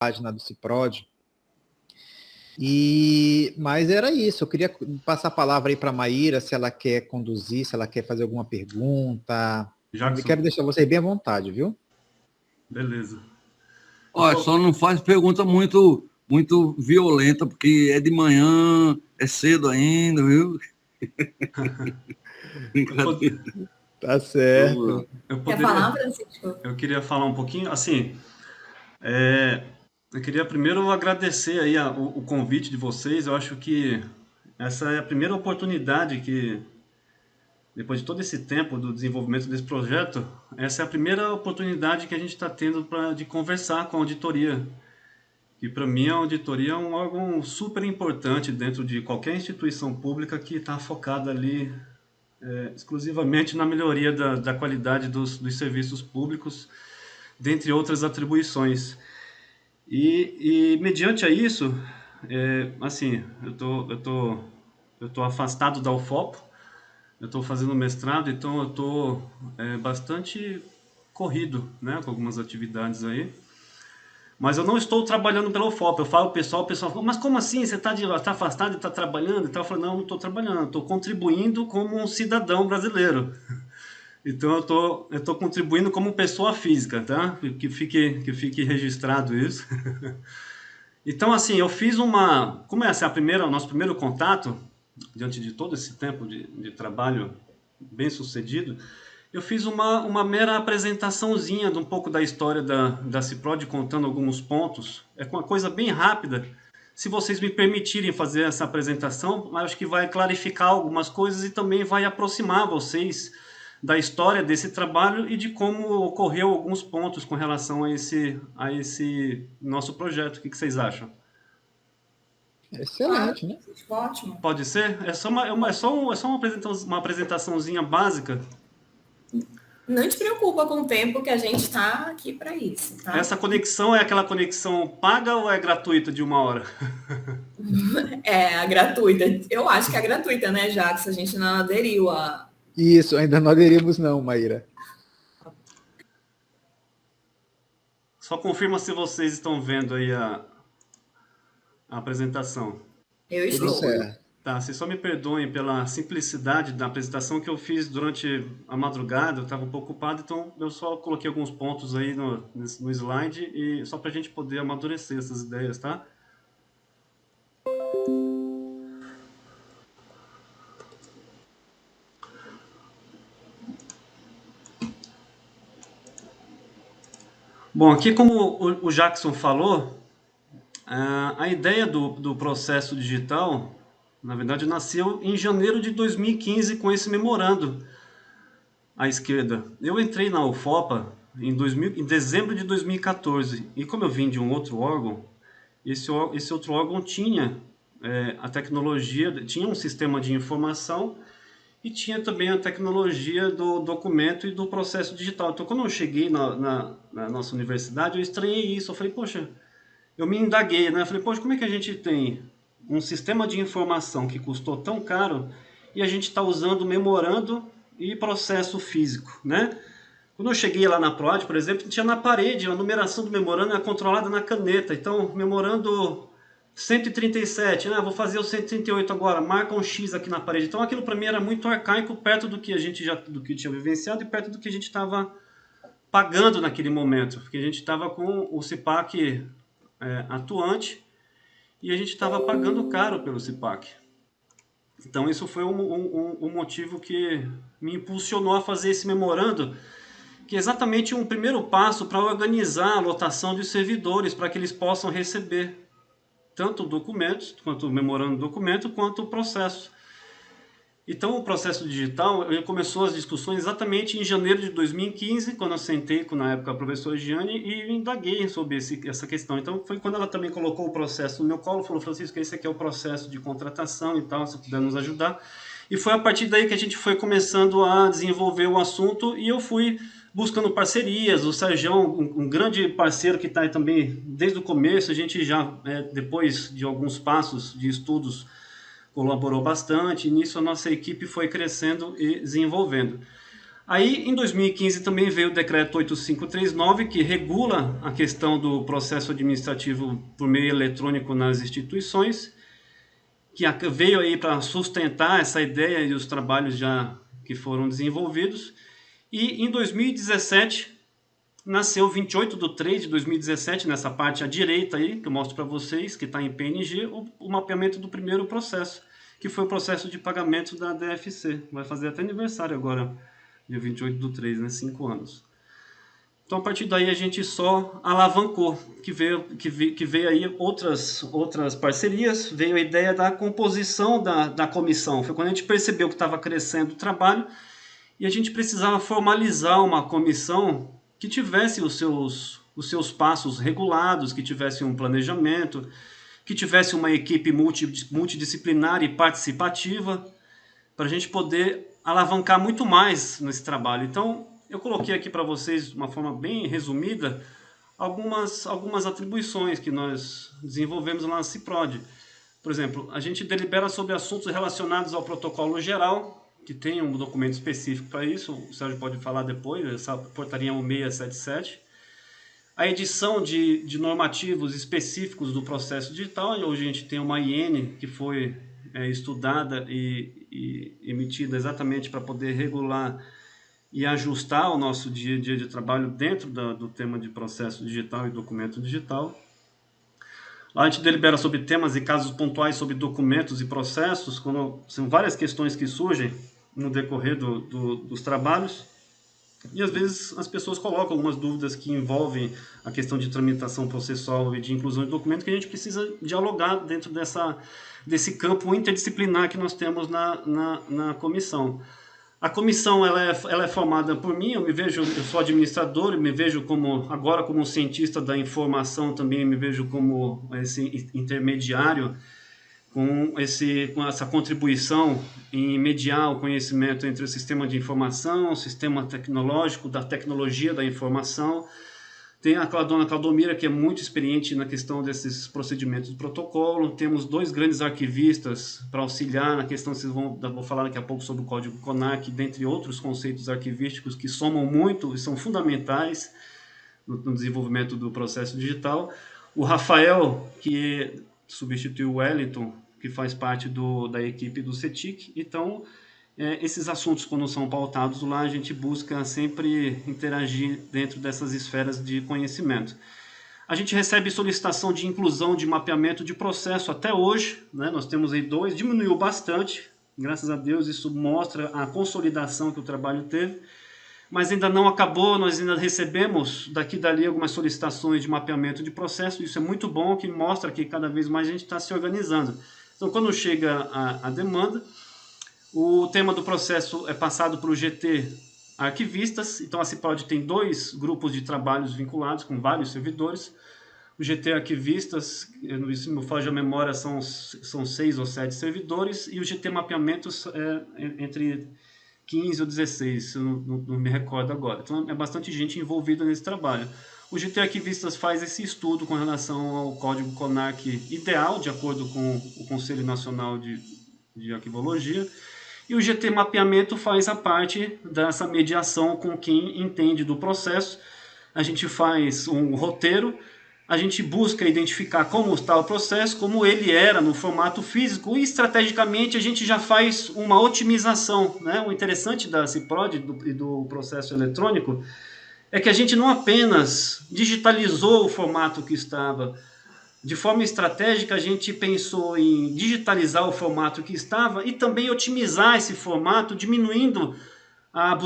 página do Ciprod. Mas era isso, eu queria passar a palavra aí para a Maíra, se ela quer conduzir, se ela quer fazer alguma pergunta. Eu quero deixar vocês bem à vontade, viu? Beleza. Olha, só não faz pergunta muito violenta, porque é de manhã, é cedo ainda, viu? Tá certo. Quer falar, Francisco? Eu queria falar um pouquinho, assim, eu queria primeiro agradecer aí o convite de vocês. Eu acho que essa é a primeira oportunidade que, depois de todo esse tempo do desenvolvimento desse projeto, essa é a primeira oportunidade que a gente está tendo de conversar com a auditoria. E para mim a auditoria é um órgão super importante dentro de qualquer instituição pública que está focada ali exclusivamente na melhoria da qualidade dos serviços públicos, dentre outras atribuições. E mediante a isso, assim, eu tô afastado da UFOP, eu estou fazendo mestrado, então eu estou bastante corrido, né, com algumas atividades aí. Mas eu não estou trabalhando pela UFOP. Eu falo pro o pessoal fala, mas como assim? Você está afastado e está trabalhando? E tal? Eu falo, não estou trabalhando, estou contribuindo como um cidadão brasileiro. Então eu tô contribuindo como pessoa física, tá? Que fique registrado isso. Então, assim, eu fiz como essa é o nosso primeiro contato, diante de todo esse tempo de trabalho bem sucedido, eu fiz uma mera apresentaçãozinha de um pouco da história da Ciprod, contando alguns pontos. É uma coisa bem rápida. Se vocês me permitirem fazer essa apresentação, acho que vai clarificar algumas coisas e também vai aproximar vocês da história desse trabalho e de como ocorreu alguns pontos com relação a esse nosso projeto. O que vocês acham? Excelente, né? Ótimo. Pode ser? É só uma apresentaçãozinha básica. Não te preocupa com o tempo que a gente está aqui para isso, tá? Essa conexão é aquela conexão paga ou é gratuita de 1 hora? É, a gratuita. Eu acho que é gratuita, né, Jackson? A gente não aderiu a... Isso, ainda não aderimos não, Maíra. Só confirma se vocês estão vendo aí a apresentação. Eu estou. Tudo certo. Tá, vocês só me perdoem pela simplicidade da apresentação que eu fiz durante a madrugada, eu estava um pouco ocupado, então eu só coloquei alguns pontos aí no slide, e só para a gente poder amadurecer essas ideias, tá? Bom, aqui como o Jackson falou, a ideia do processo digital, na verdade, nasceu em janeiro de 2015 com esse memorando à esquerda. Eu entrei na UFOPA em dezembro de 2014, e como eu vim de um outro órgão, esse outro órgão tinha a tecnologia, tinha um sistema de informação e tinha também a tecnologia do documento e do processo digital. Então, quando eu cheguei na nossa universidade, eu estranhei isso. Eu falei, poxa, eu me indaguei, né? Eu falei, poxa, como é que a gente tem um sistema de informação que custou tão caro e a gente está usando memorando e processo físico, né? Quando eu cheguei lá na PROAD, por exemplo, tinha na parede, a numeração do memorando era controlada na caneta. Então, memorando 137, né? Vou fazer o 138 agora, marca um X aqui na parede. Então, aquilo para mim era muito arcaico, perto do que a gente do que tinha vivenciado e perto do que a gente estava pagando naquele momento, porque a gente estava com o CIPAC atuante e a gente estava pagando caro pelo CIPAC. Então, isso foi um motivo que me impulsionou a fazer esse memorando, que é exatamente um primeiro passo para organizar a lotação de servidores, para que eles possam receber tanto documentos, quanto o memorando do documento, quanto o processo. Então, o processo digital começou as discussões exatamente em janeiro de 2015, quando eu sentei com, na época, a professora Giane e indaguei sobre essa questão. Então, foi quando ela também colocou o processo no meu colo, falou, Francisco, esse aqui é o processo de contratação e tal, se puder nos ajudar. E foi a partir daí que a gente foi começando a desenvolver o assunto e eu fui buscando parcerias. O Sérgio, um grande parceiro que está aí também desde o começo, a gente já, depois de alguns passos de estudos, colaborou bastante, e nisso a nossa equipe foi crescendo e desenvolvendo. Aí, em 2015, também veio o decreto 8539, que regula a questão do processo administrativo por meio eletrônico nas instituições, que veio aí para sustentar essa ideia e os trabalhos já que foram desenvolvidos. E em 2017, nasceu 28/3/2017, nessa parte à direita aí, que eu mostro para vocês, que está em PNG, o mapeamento do primeiro processo, que foi o processo de pagamento da DFC. Vai fazer até aniversário agora, dia 28/3, né? 5 anos. Então, a partir daí, a gente só alavancou, que veio aí outras parcerias, veio a ideia da composição da comissão. Foi quando a gente percebeu que estava crescendo o trabalho e a gente precisava formalizar uma comissão que tivesse os seus passos regulados, que tivesse um planejamento, que tivesse uma equipe multidisciplinar e participativa, para a gente poder alavancar muito mais nesse trabalho. Então, eu coloquei aqui para vocês, de uma forma bem resumida, algumas atribuições que nós desenvolvemos lá na CIPROD. Por exemplo, a gente delibera sobre assuntos relacionados ao protocolo geral, que tem um documento específico para isso, o Sérgio pode falar depois, essa portaria 1677. A edição de normativos específicos do processo digital, e hoje a gente tem uma IN que foi estudada e emitida exatamente para poder regular e ajustar o nosso dia a dia de trabalho dentro do tema de processo digital e documento digital. Lá a gente delibera sobre temas e casos pontuais sobre documentos e processos, quando são várias questões que surgem no decorrer dos trabalhos. E às vezes as pessoas colocam algumas dúvidas que envolvem a questão de tramitação processual e de inclusão de documento, que a gente precisa dialogar dentro desse campo interdisciplinar que nós temos na comissão. A comissão ela é formada por mim, eu sou administrador, eu me vejo agora como cientista da informação, também me vejo como esse intermediário com essa contribuição em mediar o conhecimento entre o sistema de informação, o sistema tecnológico, da tecnologia da informação. Tem a dona Claudomira, que é muito experiente na questão desses procedimentos de protocolo. Temos 2 grandes arquivistas para auxiliar na questão, vou falar daqui a pouco sobre o código CONAC, dentre outros conceitos arquivísticos que somam muito e são fundamentais no desenvolvimento do processo digital. O Rafael, que substituiu o Wellington, que faz parte da equipe do CETIC. Então, esses assuntos, quando são pautados lá, a gente busca sempre interagir dentro dessas esferas de conhecimento. A gente recebe solicitação de inclusão de mapeamento de processo até hoje, né? Nós temos aí 2, diminuiu bastante, graças a Deus, isso mostra a consolidação que o trabalho teve, mas ainda não acabou, nós ainda recebemos daqui e dali algumas solicitações de mapeamento de processo, isso é muito bom, que mostra que cada vez mais a gente está se organizando. Então, quando chega a demanda, o tema do processo é passado para o GT Arquivistas. Então, a CIPROD tem 2 grupos de trabalhos vinculados com vários servidores. O GT Arquivistas, se não foge a memória, são 6 ou 7 servidores, e o GT Mapeamentos entre 15 ou 16, eu não me recordo agora. Então, é bastante gente envolvida nesse trabalho. O GT Arquivistas faz esse estudo com relação ao código CONAC ideal, de acordo com o Conselho Nacional de Arquivologia, e o GT Mapeamento faz a parte dessa mediação com quem entende do processo. A gente faz um roteiro, a gente busca identificar como está o processo, como ele era no formato físico, e estrategicamente a gente já faz uma otimização, né? O interessante da CIPROD e do processo eletrônico é que a gente não apenas digitalizou o formato que estava. De forma estratégica, a gente pensou em digitalizar o formato que estava e também otimizar esse formato, diminuindo a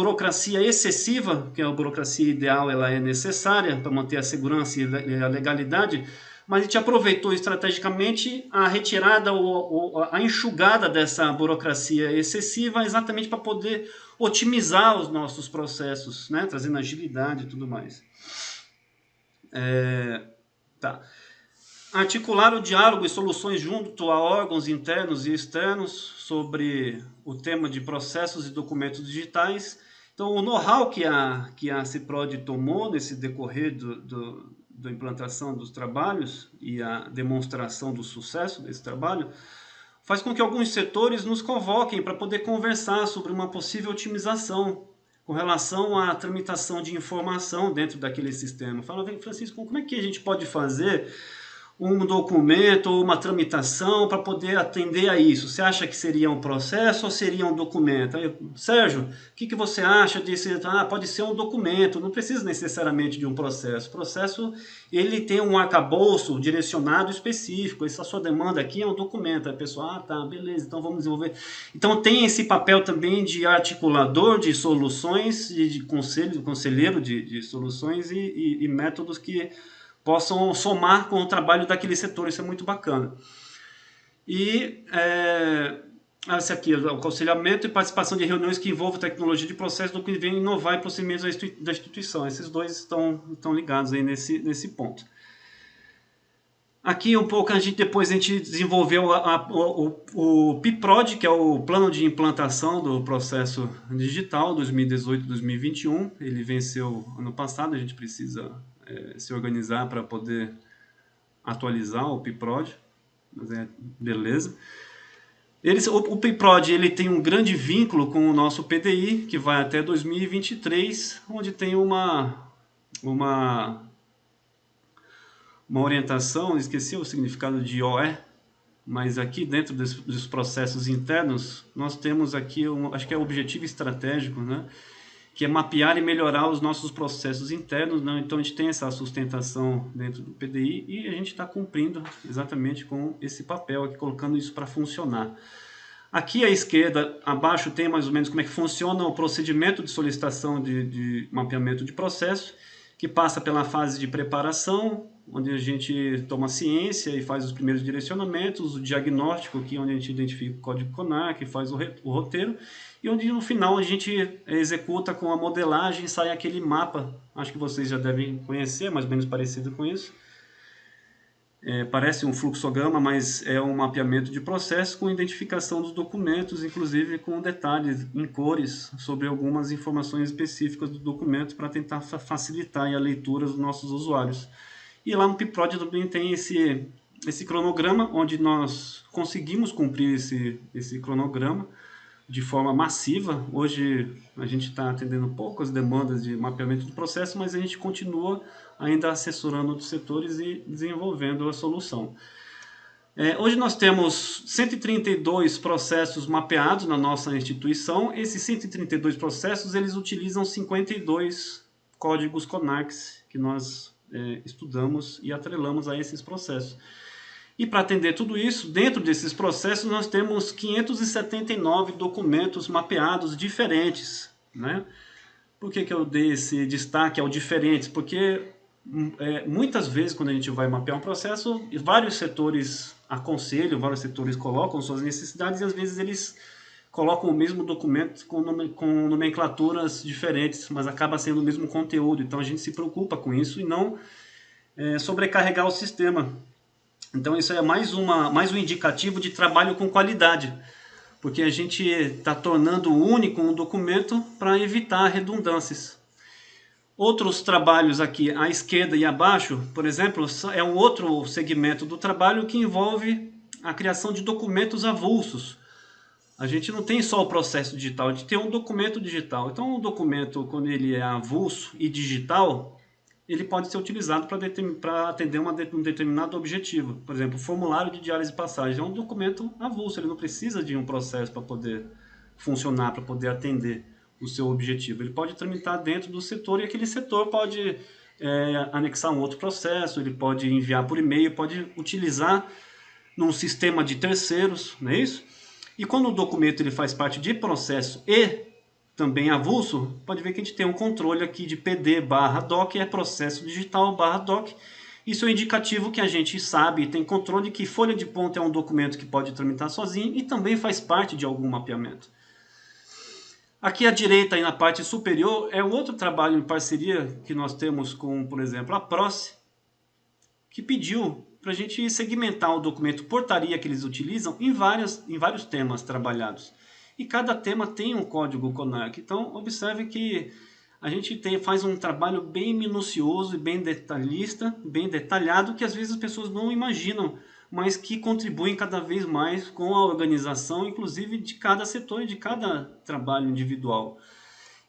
excessiva, que a burocracia ideal ela é necessária para manter a segurança e a legalidade, mas a gente aproveitou estrategicamente a retirada ou a enxugada dessa burocracia excessiva exatamente para poder otimizar os nossos processos, né? Trazendo agilidade e tudo mais. Tá. Articular o diálogo e soluções junto a órgãos internos e externos sobre o tema de processos e documentos digitais. Então, o know-how que a CIPROD tomou nesse decorrer da implantação dos trabalhos e a demonstração do sucesso desse trabalho faz com que alguns setores nos convoquem para poder conversar sobre uma possível otimização com relação à tramitação de informação dentro daquele sistema. Fala, Francisco, como é que a gente pode fazer um documento ou uma tramitação para poder atender a isso? Você acha que seria um processo ou seria um documento? Aí, Sérgio, o que você acha disso? Pode ser um documento, não precisa necessariamente de um processo. O processo, ele tem um arcabouço direcionado específico. Essa sua demanda aqui é um documento. Aí a pessoa, tá, beleza, então vamos desenvolver. Então tem esse papel também de articulador de soluções, de conselheiro de soluções e métodos que possam somar com o trabalho daquele setor. Isso é muito bacana. E esse aqui, o aconselhamento e participação de reuniões que envolvam tecnologia de processo do que vem inovar em procedimentos da instituição. Esses dois estão ligados aí nesse ponto. Aqui um pouco depois a gente desenvolveu o PIPROD, que é o Plano de Implantação do Processo Digital 2018-2021. Ele venceu ano passado, a gente precisa se organizar para poder atualizar o PIPROD, mas beleza. O PIPROD ele tem um grande vínculo com o nosso PDI, que vai até 2023, onde tem uma orientação, esqueci o significado de OE, mas aqui dentro dos processos internos, nós temos aqui, acho que é o objetivo estratégico, né? Que é mapear e melhorar os nossos processos internos, né? Então a gente tem essa sustentação dentro do PDI e a gente está cumprindo exatamente com esse papel aqui, colocando isso para funcionar. Aqui à esquerda, abaixo, tem mais ou menos como é que funciona o procedimento de solicitação de mapeamento de processo, que passa pela fase de preparação, onde a gente toma ciência e faz os primeiros direcionamentos, o diagnóstico, aqui onde a gente identifica o código CONAR, faz o roteiro, e onde no final a gente executa com a modelagem, sai aquele mapa, acho que vocês já devem conhecer, mais ou menos parecido com isso. Parece um fluxograma, mas é um mapeamento de processo com identificação dos documentos, inclusive com detalhes em cores sobre algumas informações específicas do documento para tentar facilitar a leitura dos nossos usuários. E lá no PIPROD também tem esse cronograma, onde nós conseguimos cumprir esse cronograma de forma massiva. Hoje a gente está atendendo poucas demandas de mapeamento de processo, mas a gente continua ainda assessorando outros setores e desenvolvendo a solução. Hoje nós temos 132 processos mapeados na nossa instituição. Esses 132 processos, eles utilizam 52 códigos CONARCs que nós estudamos e atrelamos a esses processos. E para atender tudo isso, dentro desses processos nós temos 579 documentos mapeados diferentes, né? Por que eu dei esse destaque ao diferentes? Porque muitas vezes quando a gente vai mapear um processo, vários setores aconselham, vários setores colocam suas necessidades e às vezes eles colocam o mesmo documento com nomenclaturas diferentes, mas acaba sendo o mesmo conteúdo. Então a gente se preocupa com isso e não sobrecarregar o sistema. Então isso é mais um indicativo de trabalho com qualidade, porque a gente está tornando único um documento para evitar redundâncias. Outros trabalhos aqui à esquerda e abaixo, por exemplo, é um outro segmento do trabalho que envolve a criação de documentos avulsos. A gente não tem só o processo digital, a gente tem um documento digital. Então, um documento, quando ele é avulso e digital, ele pode ser utilizado para atender um determinado objetivo. Por exemplo, o formulário de diálise de passagem é um documento avulso, ele não precisa de um processo para poder funcionar, para poder atender o seu objetivo. Ele pode tramitar dentro do setor e aquele setor pode anexar um outro processo, ele pode enviar por e-mail, pode utilizar num sistema de terceiros, não é isso? E quando o documento ele faz parte de processo e também avulso, pode ver que a gente tem um controle aqui de PD/doc, é processo digital/doc. Isso é um indicativo que a gente sabe, tem controle que folha de ponta é um documento que pode tramitar sozinho e também faz parte de algum mapeamento. Aqui à direita, aí na parte superior, é um outro trabalho em parceria que nós temos com, por exemplo, a Proce, que pediu para a gente segmentar o documento portaria que eles utilizam em vários temas trabalhados. E cada tema tem um código CONARC. Então, observe que a gente faz um trabalho bem minucioso e bem detalhista, bem detalhado, que às vezes as pessoas não imaginam, mas que contribuem cada vez mais com a organização, inclusive de cada setor e de cada trabalho individual.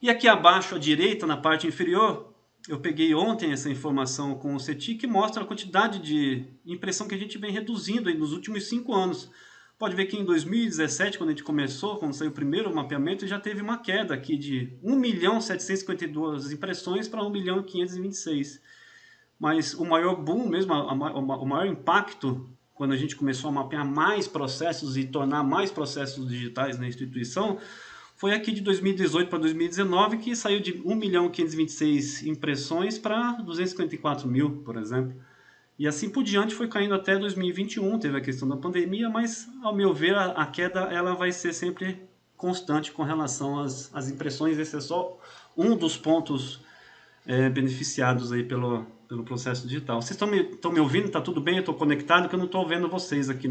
E aqui abaixo à direita, na parte inferior, eu peguei ontem essa informação com o CETI, que mostra a quantidade de impressão que a gente vem reduzindo aí nos últimos 5 anos. Pode ver que em 2017, quando a gente começou, quando saiu o primeiro mapeamento, já teve uma queda aqui de 1.752 impressões para 1.526. Mas o maior boom mesmo, o maior impacto, quando a gente começou a mapear mais processos e tornar mais processos digitais na instituição, foi aqui de 2018 para 2019, que saiu de 1.526 impressões para 254 mil, por exemplo. E assim por diante foi caindo até 2021, teve a questão da pandemia, mas, ao meu ver, a queda ela vai ser sempre constante com relação às impressões. Esse é só um dos pontos beneficiados aí pelo processo digital. Vocês estão me ouvindo? Está tudo bem? Eu estou conectado, que eu não estou vendo vocês aqui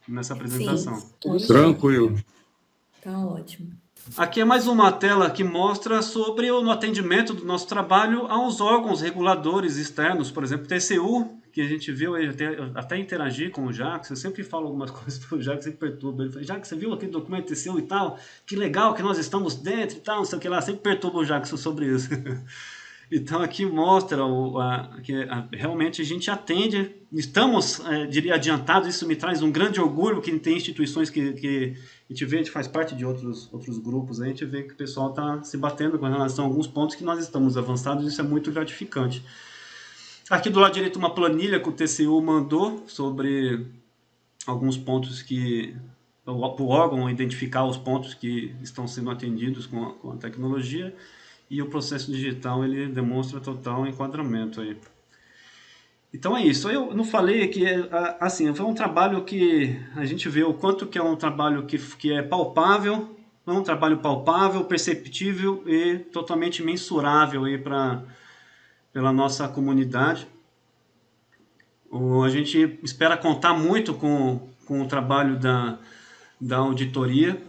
nessa apresentação. Sim, tudo tranquilo. Tá ótimo. Aqui é mais uma tela que mostra sobre o atendimento do nosso trabalho aos órgãos reguladores externos, por exemplo, TCU, que a gente viu, eu até interagir com o Jacques, eu sempre falo algumas coisas para o Jacques, sempre perturba. Ele fala, Jacques, você viu aquele documento TCU e tal? Que legal que nós estamos dentro e tal, não sei o que lá, sempre perturba o Jacques sobre isso. Então aqui mostra que realmente a gente atende, estamos, diria, adiantados, isso me traz um grande orgulho, que tem instituições que a gente vê, a gente faz parte de outros grupos, a gente vê que o pessoal está se batendo com relação a alguns pontos que nós estamos avançados, isso é muito gratificante. Aqui do lado direito uma planilha que o TCU mandou sobre alguns pontos que o órgão identificar os pontos que estão sendo atendidos com a tecnologia, e o processo digital ele demonstra total enquadramento aí. Então é isso. Eu não falei que assim, foi um trabalho que a gente vê o quanto que é um trabalho que é palpável, é um trabalho palpável, perceptível e totalmente mensurável aí pela nossa comunidade. A gente espera contar muito com o trabalho da auditoria.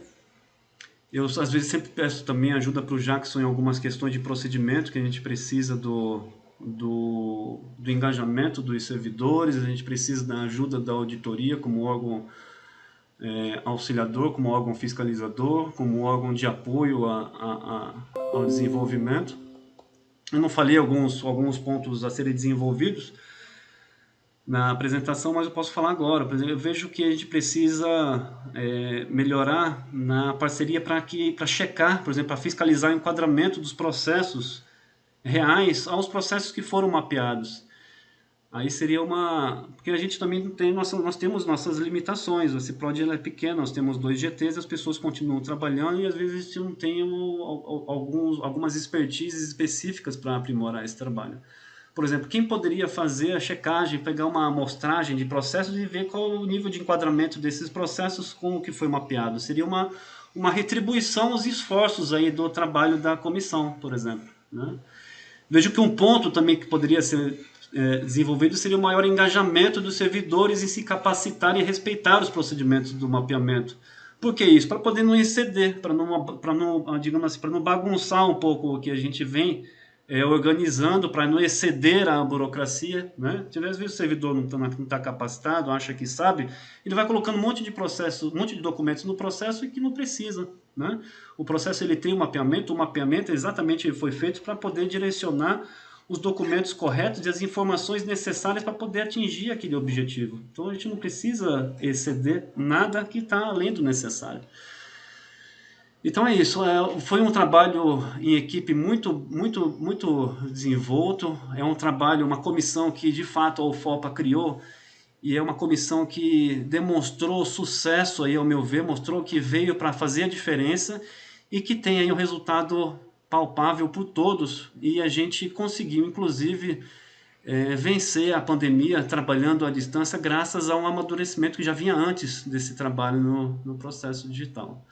Eu, às vezes, sempre peço também ajuda para o Jackson em algumas questões de procedimento, que a gente precisa do engajamento dos servidores, a gente precisa da ajuda da auditoria como órgão auxiliador, como órgão fiscalizador, como órgão de apoio ao desenvolvimento. Eu não falei alguns pontos a serem desenvolvidos na apresentação, mas eu posso falar agora. Por exemplo, eu vejo que a gente precisa melhorar na parceria para checar, por exemplo, para fiscalizar o enquadramento dos processos reais aos processos que foram mapeados. Aí seria porque a gente também tem nós temos nossas limitações. O CIPROD é pequeno, nós temos 2 GTs, as pessoas continuam trabalhando e às vezes a gente não tem algumas expertises específicas para aprimorar esse trabalho. Por exemplo, quem poderia fazer a checagem, pegar uma amostragem de processos e ver qual o nível de enquadramento desses processos com o que foi mapeado? Seria uma retribuição aos esforços aí do trabalho da comissão, por exemplo, né? Vejo que um ponto também que poderia ser desenvolvido seria o maior engajamento dos servidores em se capacitar e respeitar os procedimentos do mapeamento. Por que isso? Para poder não exceder, para não, digamos assim, para não bagunçar um pouco o que a gente vem organizando, para não exceder a burocracia, né? Às vezes o servidor não está capacitado, acha que sabe, ele vai colocando um monte de processos, um monte de documentos no processo e que não precisa, né? O processo ele tem um mapeamento, o mapeamento exatamente foi feito para poder direcionar os documentos corretos e as informações necessárias para poder atingir aquele objetivo. Então a gente não precisa exceder nada que está além do necessário. Então é isso, foi um trabalho em equipe muito desenvolto, é um trabalho, uma comissão que de fato a UFOPA criou, e é uma comissão que demonstrou sucesso, aí, ao meu ver, mostrou que veio para fazer a diferença e que tem aí um resultado palpável por todos, e a gente conseguiu inclusive vencer a pandemia trabalhando à distância graças a um amadurecimento que já vinha antes desse trabalho no processo digital.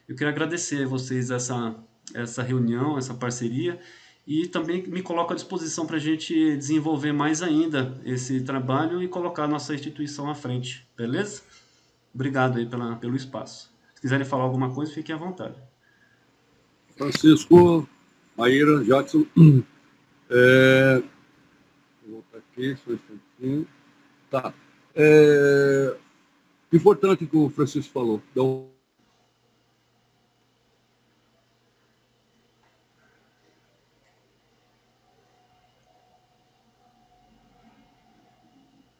Eu queria agradecer a vocês essa reunião, essa parceria, e também me coloco à disposição para a gente desenvolver mais ainda esse trabalho e colocar a nossa instituição à frente, beleza? Obrigado aí pelo espaço. Se quiserem falar alguma coisa, fiquem à vontade. Francisco, Maíra, Jackson, vou voltar aqui, só um instantinho. Tá. Importante que o Francisco falou.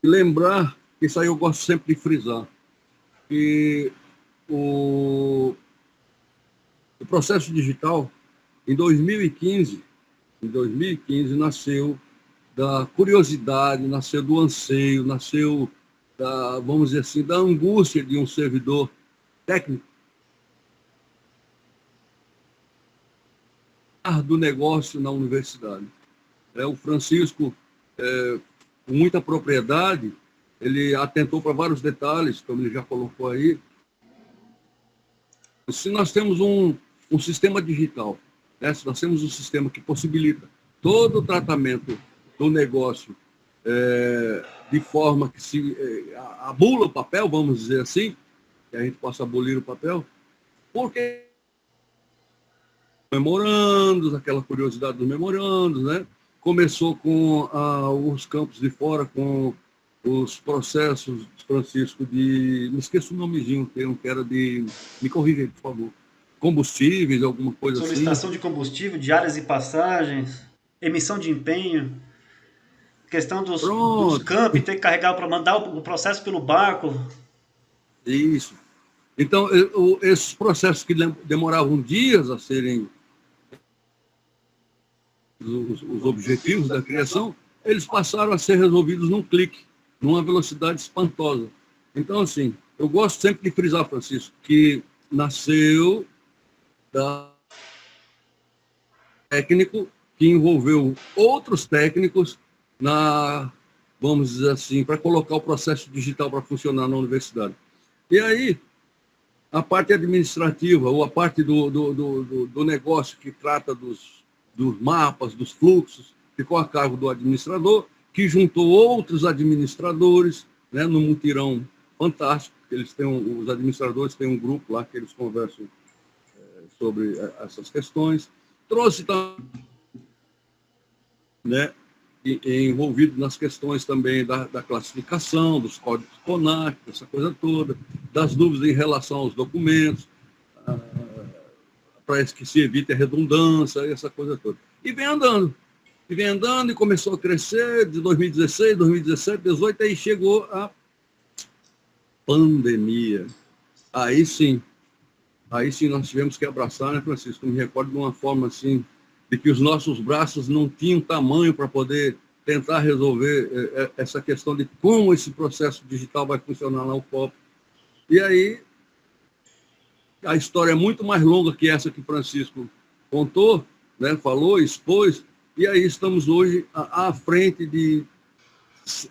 lembrar, isso aí eu gosto sempre de frisar, que o processo digital, em 2015 nasceu da curiosidade, nasceu do anseio, nasceu da, vamos dizer assim, da angústia de um servidor técnico do negócio na universidade. O Francisco, com muita propriedade, ele atentou para vários detalhes, como ele já colocou aí. Se nós temos um sistema digital, né? Se nós temos um sistema que possibilita todo o tratamento do negócio de forma que se abula o papel, vamos dizer assim, que a gente possa abolir o papel, porque memorandos, aquela curiosidade dos memorandos, né? Começou com os campos de fora, com os processos, Francisco, de... Me esqueço o nomezinho, que era de... Me corrija aí, por favor. Combustíveis, alguma coisa assim. Solicitação de combustível, diárias e passagens, emissão de empenho, questão dos campos, ter que carregar para mandar o processo pelo barco. Isso. Então, esses processos que demoravam dias a serem os objetivos da criação, eles passaram a ser resolvidos num clique, numa velocidade espantosa. Então, assim, eu gosto sempre de frisar, Francisco, que nasceu da técnico que envolveu outros técnicos vamos dizer assim, para colocar o processo digital para funcionar na universidade. E aí, a parte administrativa, ou a parte do negócio que trata dos mapas, dos fluxos, ficou a cargo do administrador, que juntou outros administradores, né, num mutirão fantástico. Os administradores têm um grupo lá que eles conversam sobre essas questões. Trouxe também, né, envolvido nas questões também da classificação, dos códigos CONAC, essa coisa toda, das dúvidas em relação aos documentos, para que se evite a redundância, essa coisa toda. E vem andando e começou a crescer de 2016, 2017, 2018, aí chegou a pandemia. Aí sim nós tivemos que abraçar, né, Francisco? Eu me recordo de uma forma assim, de que os nossos braços não tinham tamanho para poder tentar resolver essa questão de como esse processo digital vai funcionar na UFOP. E aí, a história é muito mais longa que essa que Francisco contou, né, falou, expôs, e aí estamos hoje à frente de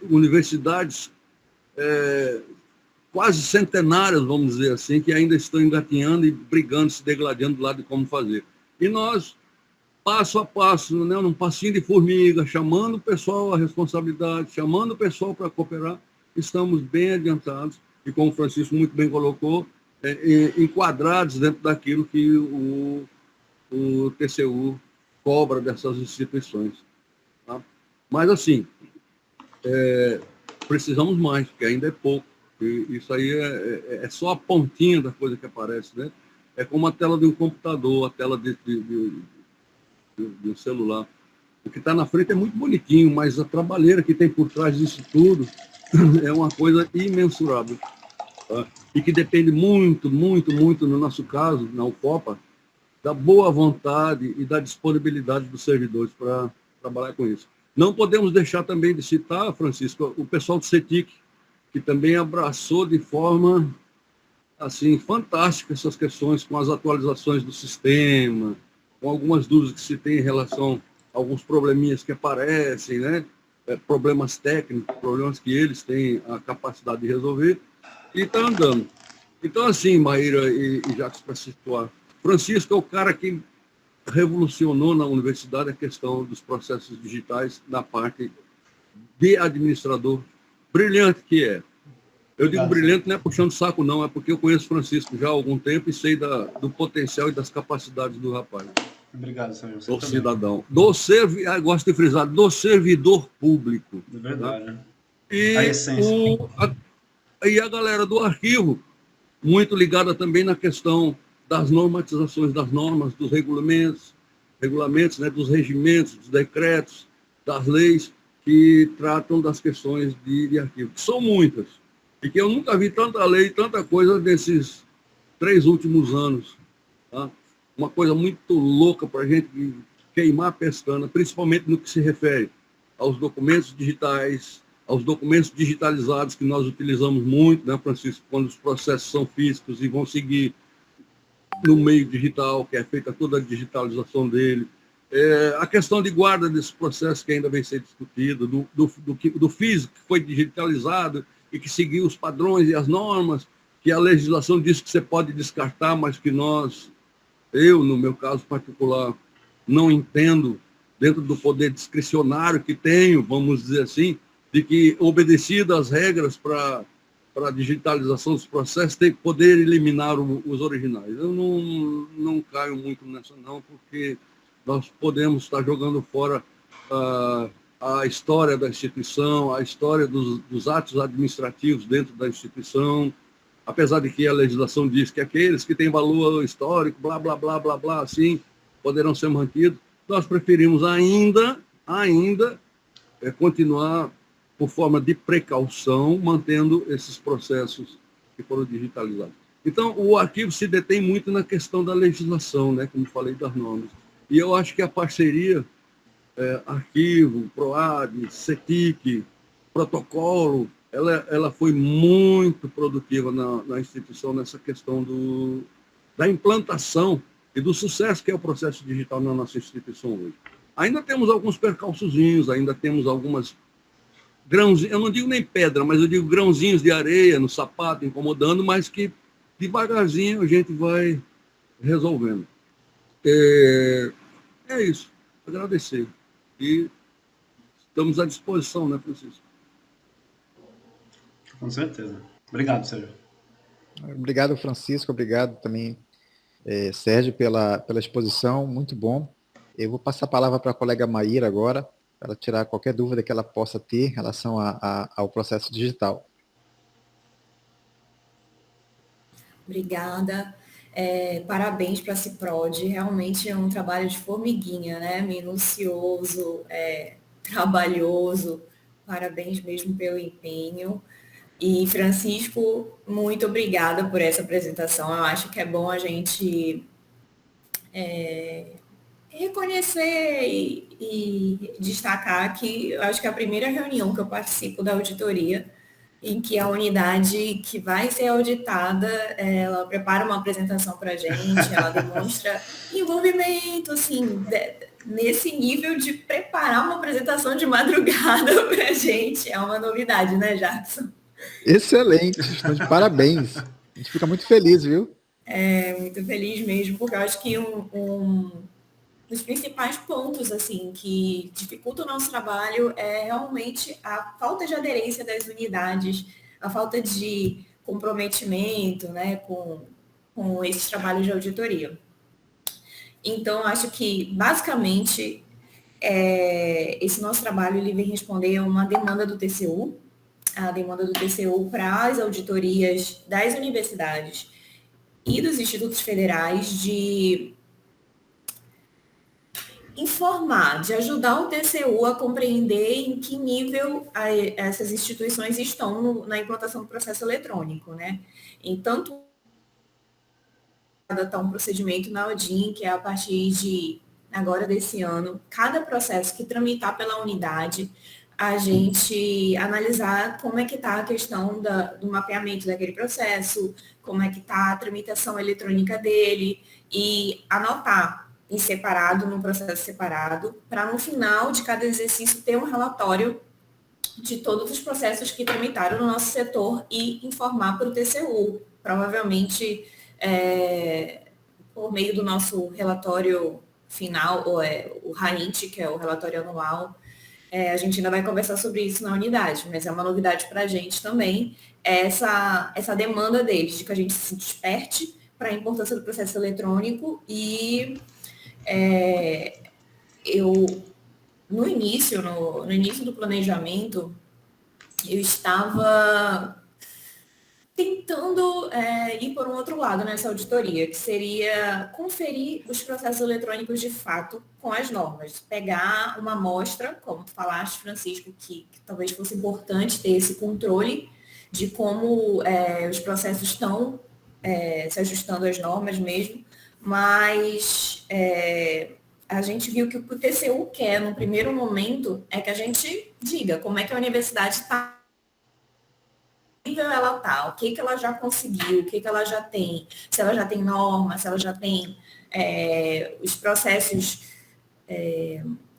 universidades quase centenárias, vamos dizer assim, que ainda estão engatinhando e brigando, se degladiando do lado de como fazer. E nós, passo a passo, né, num passinho de formiga, chamando o pessoal à responsabilidade, chamando o pessoal para cooperar, estamos bem adiantados e, como o Francisco muito bem colocou, enquadrados dentro daquilo que o TCU cobra dessas instituições. Tá? Mas, assim, precisamos mais, porque ainda é pouco. E isso aí é só a pontinha da coisa que aparece, né? É como a tela de um computador, a tela de um celular. O que está na frente é muito bonitinho, mas a trabalheira que tem por trás disso tudo é uma coisa imensurável. Tá? E que depende muito, muito, muito, no nosso caso, na UFOPA, da boa vontade e da disponibilidade dos servidores para trabalhar com isso. Não podemos deixar também de citar, Francisco, o pessoal do CETIC, que também abraçou de forma assim, fantástica essas questões com as atualizações do sistema, com algumas dúvidas que se tem em relação a alguns probleminhas que aparecem, né? Problemas técnicos, problemas que eles têm a capacidade de resolver, e está andando. Então, assim, Maíra e Jacques, para situar, Francisco é o cara que revolucionou na universidade a questão dos processos digitais na parte de administrador, brilhante que é. Eu digo brilhante não é puxando saco, não, é porque eu conheço Francisco já há algum tempo e sei do potencial e das capacidades do rapaz. Obrigado, senhor. Do cidadão. Gosto de frisar, do servidor público. De verdade. Tá? E a essência. E a galera do arquivo, muito ligada também na questão das normatizações das normas, dos regulamentos, né, dos regimentos, dos decretos, das leis, que tratam das questões de arquivo, que são muitas, e que eu nunca vi tanta lei, tanta coisa nesses 3 últimos anos. Tá? Uma coisa muito louca para a gente queimar a pestana, principalmente no que se refere aos documentos digitais, aos documentos digitalizados que nós utilizamos muito, né, Francisco, quando os processos são físicos e vão seguir no meio digital, que é feita toda a digitalização dele. A questão de guarda desse processo que ainda vem ser discutido, do físico que foi digitalizado e que seguiu os padrões e as normas, que a legislação diz que você pode descartar, mas que eu, no meu caso particular, não entendo, dentro do poder discricionário que tenho, vamos dizer assim, de que, obedecidas as regras para a digitalização dos processos, tem que poder eliminar os originais. Eu não caio muito nessa, não, porque nós podemos estar jogando fora a história da instituição, a história dos atos administrativos dentro da instituição, apesar de que a legislação diz que aqueles que têm valor histórico, blá, blá, blá, blá, blá, assim, poderão ser mantidos. Nós preferimos ainda continuar, por forma de precaução, mantendo esses processos que foram digitalizados. Então, o arquivo se detém muito na questão da legislação, né, como falei, das normas. E eu acho que a parceria, arquivo, PROAD, CETIC, protocolo, ela foi muito produtiva na instituição nessa questão da implantação e do sucesso que é o processo digital na nossa instituição hoje. Ainda temos alguns percalçozinhos, ainda temos algumas grãozinhos, eu não digo nem pedra, mas eu digo grãozinhos de areia no sapato, incomodando, mas que devagarzinho a gente vai resolvendo. É isso, agradecer. E estamos à disposição, né, Francisco? Com certeza. Obrigado, Sérgio. Obrigado, Francisco. Obrigado também, Sérgio, pela exposição. Muito bom. Eu vou passar a palavra para a colega Maíra agora, para ela tirar qualquer dúvida que ela possa ter em relação ao processo digital. Obrigada. Parabéns para a Ciprod. Realmente é um trabalho de formiguinha, né? Minucioso, trabalhoso. Parabéns mesmo pelo empenho. E, Francisco, muito obrigada por essa apresentação. Eu acho que é bom a gente reconhecer e destacar que eu acho que é a primeira reunião que eu participo da auditoria, em que a unidade que vai ser auditada, ela prepara uma apresentação para a gente, ela demonstra envolvimento, assim, nesse nível de preparar uma apresentação de madrugada para a gente. É uma novidade, né, Jackson? Excelente, estão de parabéns. A gente fica muito feliz, viu? Muito feliz mesmo, porque eu acho que um dos principais pontos assim que dificulta o nosso trabalho é realmente a falta de aderência das unidades, a falta de comprometimento, né, com esses trabalhos de auditoria. Então, acho que, basicamente, esse nosso trabalho ele vem responder a uma demanda do TCU, a demanda do TCU para as auditorias das universidades e dos institutos federais de informar, de ajudar o TCU a compreender em que nível essas instituições estão na implantação do processo eletrônico, né? Então, está um procedimento na ODIN, que é a partir de agora desse ano, cada processo que tramitar pela unidade, a gente analisar como é que está a questão do mapeamento daquele processo, como é que está a tramitação eletrônica dele, e anotar em separado, num processo separado, para no final de cada exercício ter um relatório de todos os processos que tramitaram no nosso setor e informar para o TCU. Provavelmente, por meio do nosso relatório final, o RAINT, que é o relatório anual, a gente ainda vai conversar sobre isso na unidade, mas é uma novidade para a gente também, essa demanda deles, de que a gente se desperte para a importância do processo eletrônico e no início do planejamento, eu estava tentando ir por um outro lado nessa auditoria, que seria conferir os processos eletrônicos de fato com as normas. Pegar uma amostra, como tu falaste, Francisco, que talvez fosse importante ter esse controle de como os processos estão se ajustando às normas mesmo, mas a gente viu que o que o TCU quer, no primeiro momento, é que a gente diga como é que a universidade está, ela tá, o que ela já conseguiu, o que ela já tem, se ela já tem norma, se ela já tem os processos,